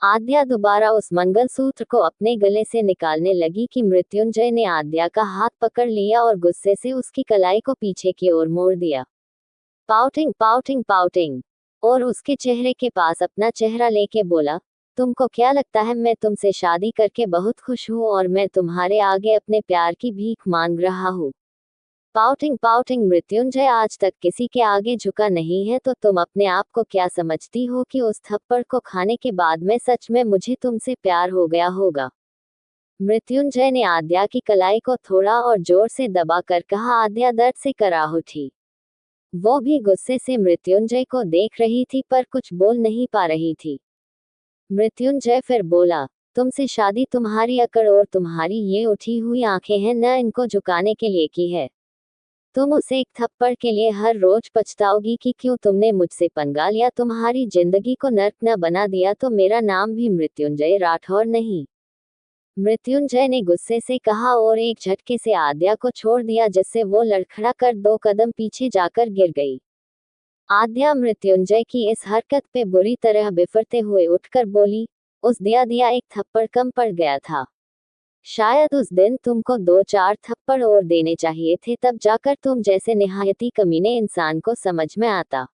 आद्या दोबारा उस मंगलसूत्र को अपने गले से निकालने लगी कि मृत्युंजय ने आद्या का हाथ पकड़ लिया और गुस्से से उसकी कलाई को पीछे की ओर मोड़ दिया। Pouting pouting pouting. और उसके चेहरे के पास अपना चेहरा लेके बोला, तुमको क्या लगता है मैं तुमसे शादी करके बहुत खुश हूँ और मैं तुम्हारे आगे अपने प्यार की भीख मांग रहा हूँ। Pouting pouting. मृत्युंजय आज तक किसी के आगे झुका नहीं है, तो तुम अपने आप को क्या समझती हो कि उस थप्पड़ को खाने के बाद में सच में मुझे तुमसे प्यार हो गया होगा। मृत्युंजय ने आद्या की कलाई को थोड़ा और जोर से दबा कर कहा। आद्या दर्द से कराह उठी। वो भी गुस्से से मृत्युंजय को देख रही थी पर कुछ बोल नहीं पा रही थी। मृत्युंजय फिर बोला, तुमसे शादी तुम्हारी अकड़ और तुम्हारी ये उठी हुई आंखें हैं न इनको झुकाने के लिए की है। तुम उस एक थप्पड़ के लिए हर रोज पछताओगी कि क्यों तुमने मुझसे पंगा लिया, तुम्हारी जिंदगी को नर्क न बना दिया तो मेरा नाम भी मृत्युंजय राठौर नहीं। मृत्युंजय ने गुस्से से कहा और एक झटके से आद्या को छोड़ दिया जिससे वो लड़खड़ा कर 2 कदम पीछे जाकर गिर गई। आद्या मृत्युंजय की इस हरकत पे बुरी तरह बिफरते हुए उठकर बोली, उस दिया दिया एक थप्पड़ कम पड़ गया था। शायद उस दिन तुमको 2-4 थप्पड़ और देने चाहिए थे, तब जाकर तुम जैसे निहायती कमीने इंसान को समझ में आता।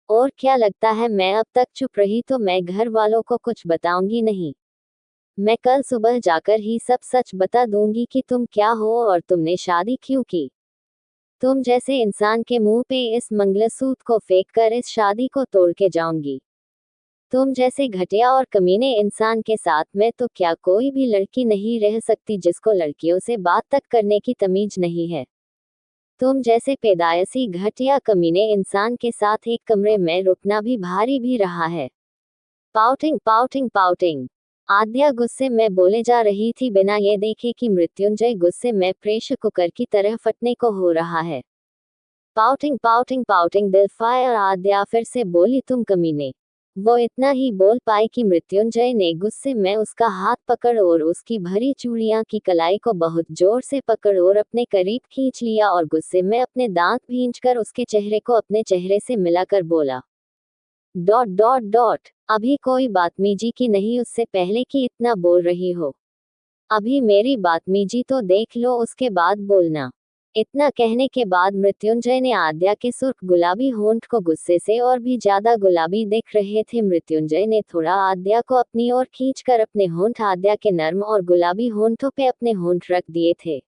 और क्या लगता है मैं अब तक चुप रही तो मैं घर वालों को कुछ बताऊंगी नहीं। मैं कल सुबह जाकर ही सब सच बता दूंगी कि तुम क्या हो और तुमने शादी क्यों की। तुम जैसे इंसान के मुंह पे इस मंगलसूत्र को फेंक कर इस शादी को तोड़ के जाऊंगी। तुम जैसे घटिया और कमीने इंसान के साथ में तो क्या कोई भी लड़की नहीं रह सकती जिसको लड़कियों से बात तक करने की तमीज नहीं है। तुम जैसे पैदाइशी घटिया कमीने इंसान के साथ एक कमरे में रुकना भी भारी भी रहा है। Pouting pouting pouting. आद्या गुस्से में बोले जा रही थी बिना ये देखे कि मृत्युंजय गुस्से में प्रेशर कुकर की तरह फटने को हो रहा है। Pouting pouting pouting. दिल फायर। आद्या फिर से बोली, तुम कमीने। वो इतना ही बोल पाई कि मृत्युंजय ने गुस्से में उसका हाथ पकड़ और उसकी भरी चूड़ियां की कलाई को बहुत जोर से पकड़ और अपने करीब खींच लिया और गुस्से में अपने दांत भींचकर उसके चेहरे को अपने चेहरे से मिलाकर बोला, डॉट डॉट डॉट। अभी कोई बदतमीजी की नहीं उससे पहले कि इतना बोल रही हो। अभी मेरी बदतमीजी तो देख लो उसके बाद बोलना। इतना कहने के बाद मृत्युंजय ने आद्या के सुर्ख गुलाबी होंठ को गुस्से से और भी ज्यादा गुलाबी दिख रहे थे। मृत्युंजय ने थोड़ा आद्या को अपनी ओर खींचकर अपने होंठ आद्या के नर्म और गुलाबी होंठों पे अपने होंठ रख दिए थे।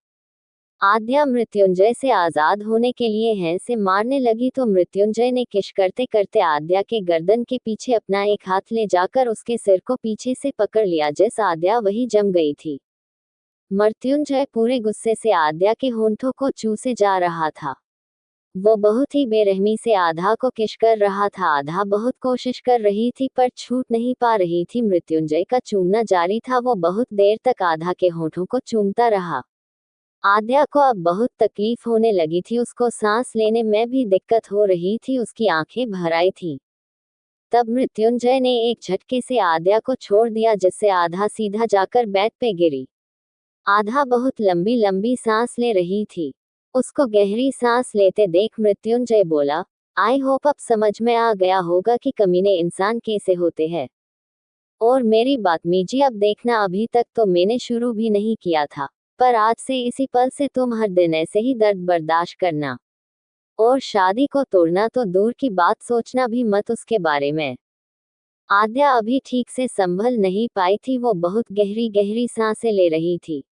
आद्या मृत्युंजय से आजाद होने के लिए हैं से मारने लगी तो मृत्युंजय ने किश करते करते आद्या के गर्दन के पीछे अपना एक हाथ ले जाकर उसके सिर को पीछे से पकड़ लिया जिस आद्या वही जम गई थी। मृत्युंजय पूरे गुस्से से आद्या के होंठों को चूसे जा रहा था। वो बहुत ही बेरहमी से आधा को किश कर रहा था, आधा बहुत कोशिश कर रही थी पर छूट नहीं पा रही थी। मृत्युंजय का चूमना जारी था, वो बहुत देर तक आधा के होंठों को चूमता रहा। आद्या को अब बहुत तकलीफ होने लगी थी, उसको सांस लेने में भी दिक्कत हो रही थी, उसकी आंखें भर आई थी। तब मृत्युंजय ने एक झटके से आद्या को छोड़ दिया जिससे आधा सीधा जाकर बेड पे गिरी। आधा बहुत लंबी लंबी सांस ले रही थी। उसको गहरी सांस लेते देख मृत्युंजय बोला, आई होप अब समझ में आ गया होगा कि कमीने इंसान कैसे होते हैं। और मेरी बदतमीजी अब देखना, अभी तक तो मैंने शुरू भी नहीं किया था, पर आज से इसी पल से तुम हर दिन ऐसे ही दर्द बर्दाश्त करना। और शादी को तोड़ना तो दूर की बात, सोचना भी मत उसके बारे में। आद्या अभी ठीक से संभल नहीं पाई थी, वो बहुत गहरी गहरी सांसें ले रही थी।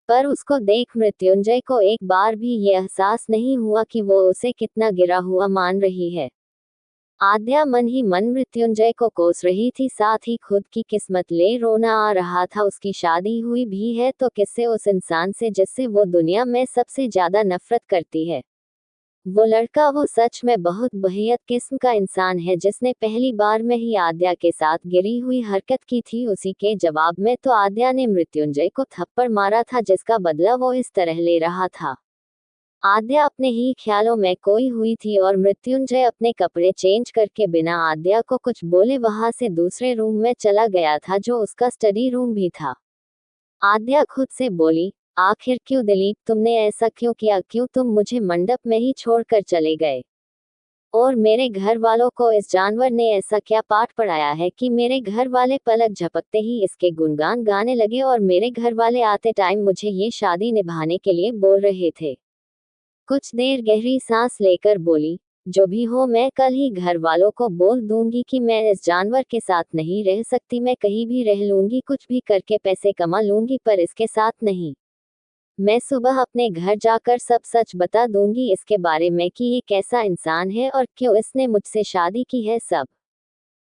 पर उसको देख मृत्युंजय को एक बार भी ये एहसास नहीं हुआ कि वो उसे कितना गिरा हुआ मान रही है। आद्या मन ही मन मृत्युंजय को कोस रही थी, साथ ही खुद की किस्मत ले रोना आ रहा था। उसकी शादी हुई भी है तो किससे, उस इंसान से जिससे वो दुनिया में सबसे ज्यादा नफरत करती है। वो लड़का वो सच में बहुत बेहद किस्म का इंसान है जिसने पहली बार में ही आद्या के साथ गिरी हुई हरकत की थी। उसी के जवाब में तो आद्या ने मृत्युंजय को थप्पड़ मारा था जिसका बदला वो इस तरह ले रहा था। आद्या अपने ही ख्यालों में खोई हुई थी और मृत्युंजय अपने कपड़े चेंज करके बिना आद्या को कुछ बोले वहां से दूसरे रूम में चला गया था जो उसका स्टडी रूम भी था। आद्या खुद से बोली, आखिर क्यों दिलीप, तुमने ऐसा क्यों किया, क्यों तुम मुझे मंडप में ही छोड़कर चले गए। और मेरे घर वालों को इस जानवर ने ऐसा क्या पाठ पढ़ाया है कि मेरे घर वाले पलक झपकते ही इसके गुणगान गाने लगे और मेरे घर वाले आते टाइम मुझे ये शादी निभाने के लिए बोल रहे थे। कुछ देर गहरी सांस लेकर बोली, जो भी हो मैं कल ही घर वालों को बोल दूंगी कि मैं इस जानवर के साथ नहीं रह सकती, मैं कहीं भी रह लूंगी, कुछ भी करके पैसे कमा लूंगी, पर इसके साथ नहीं। मैं सुबह अपने घर जाकर सब सच बता दूंगी इसके बारे में कि ये कैसा इंसान है और क्यों इसने मुझसे शादी की है सब।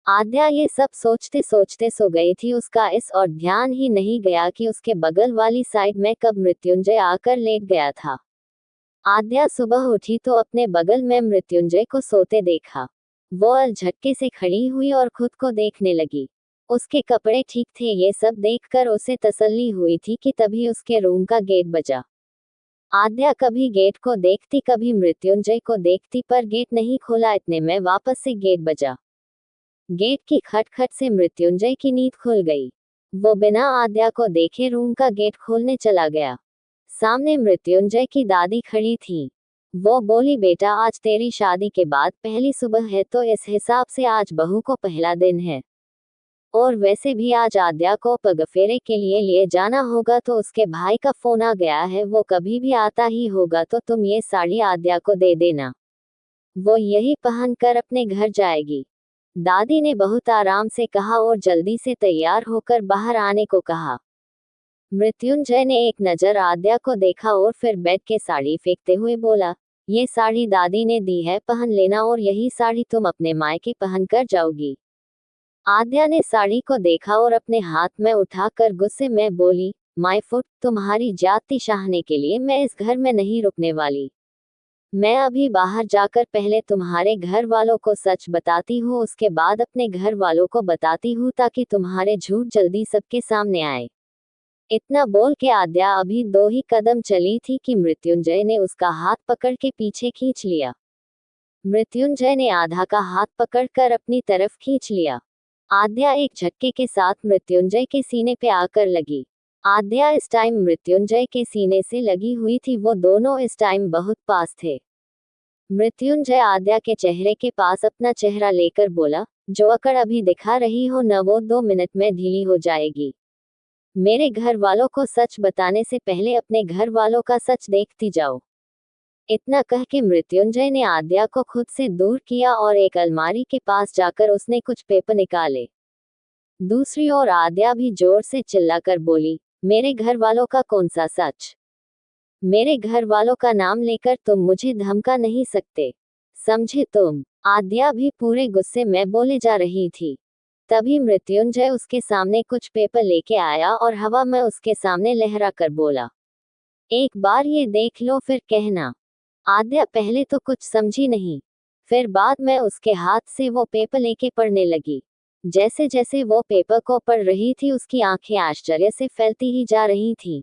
आद्या ये सब सोचते सोचते सो गई थी। उसका इस और ध्यान ही नहीं गया कि उसके बगल वाली साइड में कब मृत्युंजय आकर लेट गया था। आद्या सुबह उठी तो अपने बगल में मृत्युंजय को सोते देखा। वो झटके से खड़ी हुई और खुद को देखने लगी। उसके कपड़े ठीक थे, ये सब देखकर उसे तसल्ली हुई थी कि तभी उसके रूम का गेट बजा। आद्या कभी गेट को देखती कभी मृत्युंजय को देखती, पर गेट नहीं खोला। इतने में वापस से गेट बजा। गेट की खटखट से मृत्युंजय की नींद खुल गई। वो बिना आद्या को देखे रूम का गेट खोलने चला गया। सामने मृत्युंजय की दादी खड़ी थी। वो बोली, बेटा आज तेरी शादी के बाद पहली सुबह है तो इस हिसाब से आज बहू को पहला दिन है, और वैसे भी आज आद्या को पगफेरे के लिए जाना होगा तो उसके भाई का फोन आ गया है, वो कभी भी आता ही होगा, तो तुम ये साड़ी आद्या को दे देना, वो यही पहनकर अपने घर जाएगी। दादी ने बहुत आराम से कहा और जल्दी से तैयार होकर बाहर आने को कहा। मृत्युंजय ने एक नजर आद्या को देखा और फिर बेड के साड़ी फेंकते हुए बोला, ये साड़ी दादी ने दी है, पहन लेना, और यही साड़ी तुम अपने मायके पहन कर जाओगी। आद्या ने साड़ी को देखा और अपने हाथ में उठाकर गुस्से में बोली, माय फुट, तुम्हारी जाति चाहने के लिए मैं इस घर में नहीं रुकने वाली। मैं अभी बाहर जाकर पहले तुम्हारे घर वालों को सच बताती हूँ, उसके बाद अपने घर वालों को बताती हूँ, ताकि तुम्हारे झूठ जल्दी सबके सामने आए। इतना बोल के आद्या अभी 2 ही कदम चली थी कि मृत्युंजय ने उसका हाथ पकड़ के पीछे खींच लिया। मृत्युंजय ने आधा का हाथ पकड़कर अपनी तरफ खींच लिया। आद्या एक झटके के साथ मृत्युंजय के सीने पे आकर लगी। आद्या इस टाइम मृत्युंजय के सीने से लगी हुई थी। वो दोनों इस टाइम बहुत पास थे। मृत्युंजय आद्या के चेहरे के पास अपना चेहरा लेकर बोला, जो अकड़ अभी दिखा रही हो न, वो 2 मिनट में ढीली हो जाएगी। मेरे घर वालों को सच बताने से पहले अपने घर वालों का सच देखती जाओ। इतना कह के मृत्युंजय ने आद्या को खुद से दूर किया और एक अलमारी के पास जाकर उसने कुछ पेपर निकाले। दूसरी ओर आद्या भी जोर से चिल्लाकर बोली, मेरे घर वालों का कौन सा सच? मेरे घर वालों का नाम लेकर तुम मुझे धमका नहीं सकते, समझे तुम? आद्या भी पूरे गुस्से में बोले जा रही थी। तभी मृत्युंजय उसके सामने कुछ पेपर लेके आया और हवा में उसके सामने लहरा कर बोला, एक बार ये देख लो फिर कहना। आद्या पहले तो कुछ समझी नहीं, फिर बाद में उसके हाथ से वो पेपर लेके पढ़ने लगी। जैसे जैसे वो पेपर को पढ़ रही थी उसकी आंखें आश्चर्य से फैलती ही जा रही थीं।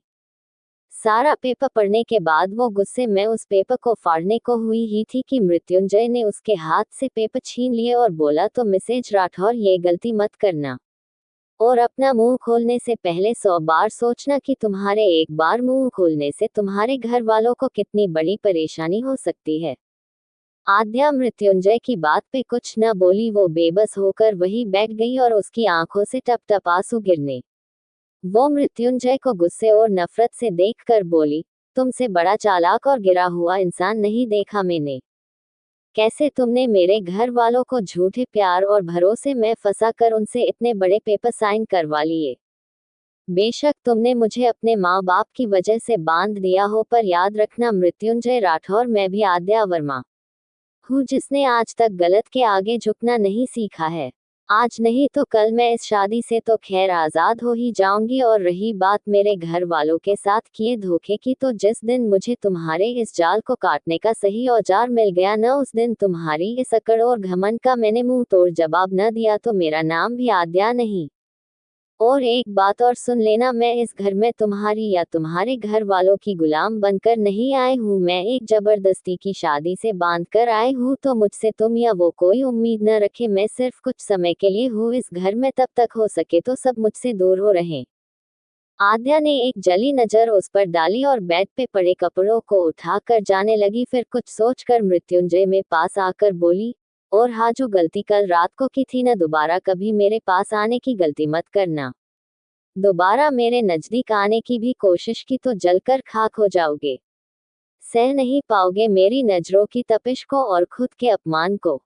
सारा पेपर पढ़ने के बाद वो गुस्से में उस पेपर को फाड़ने को हुई ही थी कि मृत्युंजय ने उसके हाथ से पेपर छीन लिए और बोला, तो मिसेज राठौर ये गलती मत करना, और अपना मुंह खोलने से पहले 100 बार सोचना कि तुम्हारे एक बार मुंह खोलने से तुम्हारे घर वालों को कितनी बड़ी परेशानी हो सकती है। आद्या मृत्युंजय की बात पे कुछ न बोली। वो बेबस होकर वहीं बैठ गई और उसकी आंखों से टप टप आंसू गिरने। वो मृत्युंजय को गुस्से और नफरत से देखकर बोली, तुमसे बड़ा चालाक और गिरा हुआ इंसान नहीं देखा मैंने। कैसे तुमने मेरे घर वालों को झूठे प्यार और भरोसे में फंसा कर उनसे इतने बड़े पेपर साइन करवा लिए। बेशक तुमने मुझे अपने माँ बाप की वजह से बांध दिया हो, पर याद रखना मृत्युंजय राठौर, मैं भी आद्या वर्मा हूँ, जिसने आज तक गलत के आगे झुकना नहीं सीखा है। आज नहीं तो कल मैं इस शादी से तो खैर आजाद हो ही जाऊंगी, और रही बात मेरे घर वालों के साथ किए धोखे की, तो जिस दिन मुझे तुम्हारे इस जाल को काटने का सही औजार मिल गया न, उस दिन तुम्हारी इस अकड़ और घमंड का मैंने मुंह तोड़ जवाब न दिया तो मेरा नाम भी आद्या नहीं। और एक बात और सुन लेना, मैं इस घर में तुम्हारी या तुम्हारे घर वालों की गुलाम बनकर नहीं आई हूँ, मैं एक जबरदस्ती की शादी से बांध कर आई हूँ, तो मुझसे तुम या वो कोई उम्मीद न रखे। मैं सिर्फ कुछ समय के लिए हूँ इस घर में, तब तक हो सके तो सब मुझसे दूर हो रहें। आद्या ने एक जली नजर उस पर डाली और बेड पे पड़े कपड़ों को उठाकर जाने लगी। फिर कुछ सोचकर मृत्युंजय में पास आकर बोली, और हाँ, जो गलती कल रात को की थी ना, दोबारा कभी मेरे पास आने की गलती मत करना। दोबारा मेरे नजदीक आने की भी कोशिश की तो जलकर खाक हो जाओगे। सह नहीं पाओगे मेरी नजरों की तपिश को और खुद के अपमान को।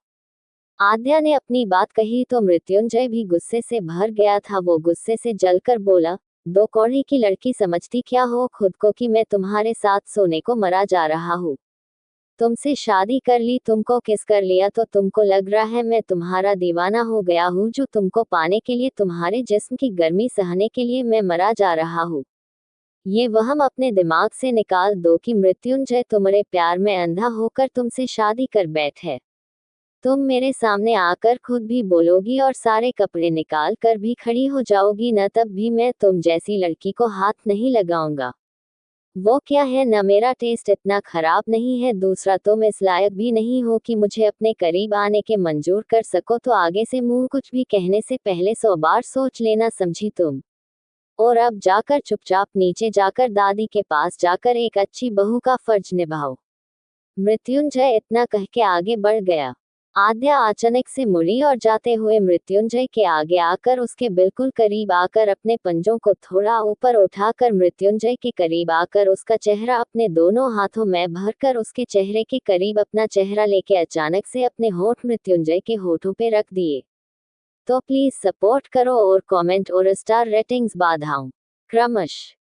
आद्या ने अपनी बात कही तो मृत्युंजय भी गुस्से से भर गया था। वो गुस्से से जलकर बोला, दो कौड़ी की लड़की समझती क्या हो खुद को कि मैं तुम्हारे साथ सोने को मरा जा रहा हूँ। तुमसे शादी कर ली, तुमको किस कर लिया तो तुमको लग रहा है मैं तुम्हारा दीवाना हो गया हूँ, जो तुमको पाने के लिए, तुम्हारे जिस्म की गर्मी सहने के लिए मैं मरा जा रहा हूँ। ये वहम अपने दिमाग से निकाल दो कि मृत्युंजय तुम्हारे प्यार में अंधा होकर तुमसे शादी कर बैठे। तुम मेरे सामने आकर खुद भी बोलोगी और सारे कपड़े निकाल कर भी खड़ी हो जाओगी न, तब भी मैं तुम जैसी लड़की को हाथ नहीं लगाऊंगा। वो क्या है ना, मेरा टेस्ट इतना खराब नहीं है, दूसरा तुम इस लायक भी नहीं हो कि मुझे अपने करीब आने के मंजूर कर सको, तो आगे से मुंह कुछ भी कहने से पहले 100 बार सोच लेना, समझी तुम। और अब जाकर चुपचाप नीचे जाकर दादी के पास जाकर एक अच्छी बहू का फर्ज निभाओ। मृत्युंजय इतना कह के आगे बढ़ गया। आद्या अचानक से मुड़ी और जाते हुए मृत्युंजय के आगे आकर उसके बिल्कुल करीब आकर अपने पंजों को थोड़ा ऊपर उठाकर मृत्युंजय के करीब आकर उसका चेहरा अपने दोनों हाथों में भरकर उसके चेहरे के करीब अपना चेहरा लेके अचानक से अपने होठ मृत्युंजय के होठों पे रख दिए। तो प्लीज सपोर्ट करो और कमेंट और स्टार रेटिंग्स बढ़ाओ क्रमश।